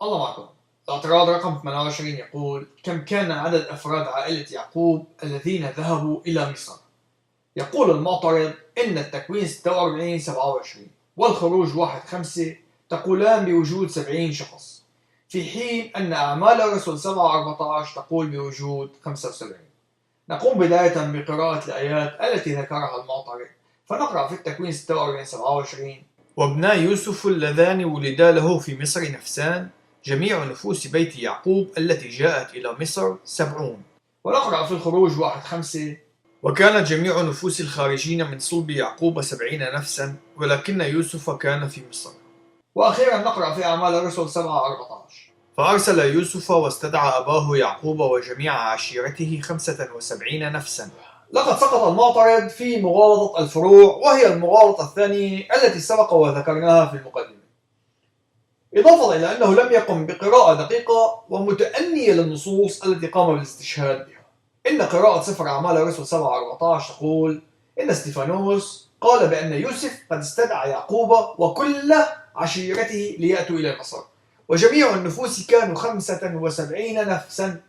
الله معكم. الاعتراض رقم 28 يقول: كم كان عدد أفراد عائلة يعقوب الذين ذهبوا إلى مصر؟ يقول المعترض إن التكوين 46 27 والخروج 1 5 تقولان بوجود 70 شخص، في حين أن أعمال الرسل 7 14 تقول بوجود 75. نقوم بداية بقراءة الآيات التي ذكرها المعترض، فنقرأ في التكوين 46 27: وابنا يوسف اللذان ولدا له في مصر نفسان، جميع نفوس بيت يعقوب التي جاءت إلى مصر 70. ونقرأ في الخروج 1 5: وكانت جميع نفوس الخارجين من صلب يعقوب 70 نفسا، ولكن يوسف كان في مصر. وأخيرا نقرأ في أعمال الرسل 7 14: فأرسل يوسف واستدعى أباه يعقوب وجميع عشيرته 75 نفسا. لقد سقط المعترض في مغالطة الفروع، وهي المغالطة الثانية التي سبق وذكرناها في المقدمة، إضافة إلى أنه لم يقم بقراءة دقيقة ومتأنية للنصوص التي قام بالاستشهاد بها. إن قراءة سفر أعمال الرسل 7 14 تقول إن استيفانوس قال بأن يوسف قد استدعى يعقوب وكل عشيرته ليأتوا إلى مصر، وجميع النفوس كانوا 75 نفسا.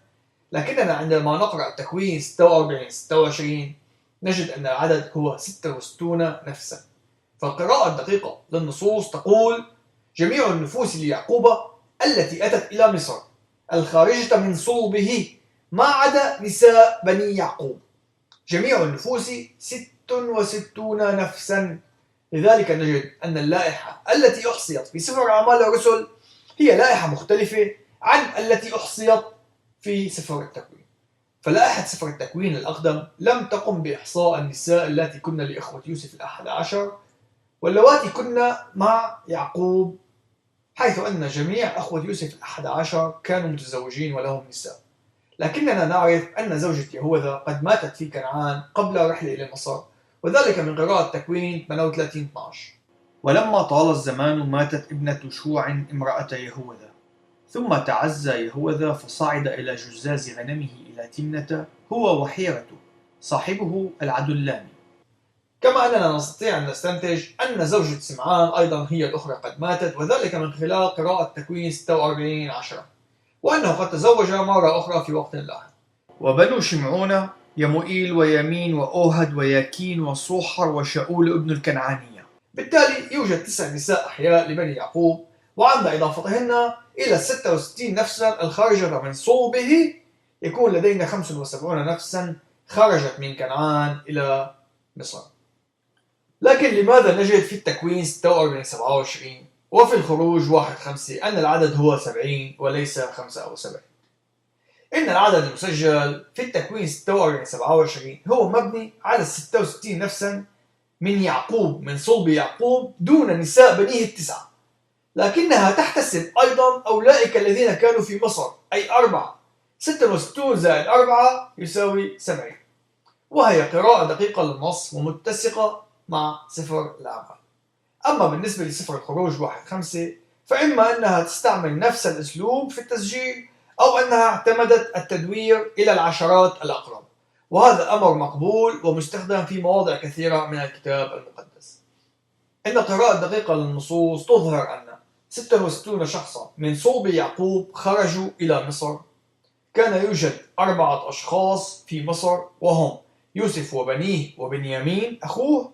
لكننا عندما نقرأ التكوين 46 26 نجد أن العدد هو 66 نفسا. فالقراءة الدقيقة للنصوص تقول جميع النفوس ليعقوب التي أتت إلى مصر الخارجة من صلبه ما عدا نساء بني يعقوب، جميع النفوس 66 نفسا. لذلك نجد أن اللائحة التي أحصيت في سفر أعمال الرسل هي لائحة مختلفة عن التي أحصيت في سفر التكوين. فلائحة سفر التكوين الأقدم لم تقم بإحصاء النساء التي كن لإخوة يوسف 11 واللواتي كن مع يعقوب، حيث أن جميع أخوة يوسف 11 كانوا متزوجين ولهم نساء. لكننا نعرف أن زوجة يهوذا قد ماتت في كنعان قبل الرحلة إلى مصر، وذلك من قراءة تكوين 38 12: ولما طال الزمان ماتت ابنة شوع امرأة يهوذا، ثم تعزى يهوذا فصعد إلى جزاز غنمه إلى تمنة هو وحيرته صاحبه العدلاني. كما أننا نستطيع أن نستنتج أن زوجة سمعان أيضا هي الأخرى قد ماتت، وذلك من خلال قراءة تكوين 46 10، وأنه قد تزوج مرة أخرى في وقت لاحق. وبنو شمعون يموئيل ويمين وأوهد وياكين وصوحر وشاول ابن الكنعانية. بالتالي يوجد 9 نساء أحياء لبني يعقوب، وعند إضافتهن إلى 66 نفسا الخارجة من صلبه يكون لدينا 75 نفسا خرجت من كنعان إلى مصر. لكن لماذا نجد في التكوين 46 27 وفي الخروج 1 5 أن العدد هو 70 وليس 5 أو 7؟ إن العدد المسجل في التكوين 46 27 هو مبني على 66 نفسا من يعقوب من صلب يعقوب دون نساء بنيه التسعة، لكنها تحتسب أيضا أولئك الذين كانوا في مصر، أي 4. 66 زائد 4 يساوي 70، وهي قراءة دقيقة للنص ومتسقة مع سفر الأعمال. أما بالنسبة لسفر الخروج 1 5 فإما أنها تستعمل نفس الأسلوب في التسجيل، أو أنها اعتمدت التدوير إلى العشرات الأقرب، وهذا أمر مقبول ومستخدم في مواضع كثيرة من الكتاب المقدس. إن قراءة دقيقة للنصوص تظهر أن 66 شخصا من صلب يعقوب خرجوا إلى مصر. كان يوجد 4 أشخاص في مصر، وهم يوسف وبنيه وبنيامين أخوه،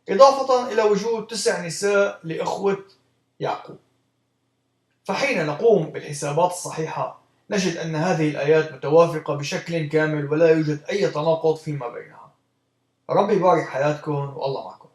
إضافة إلى وجود 9 نساء لإخوة يعقوب. فحين نقوم بالحسابات الصحيحة نجد أن هذه الآيات متوافقة بشكل كامل ولا يوجد أي تناقض فيما بينها. ربي يبارك حياتكم والله معكم.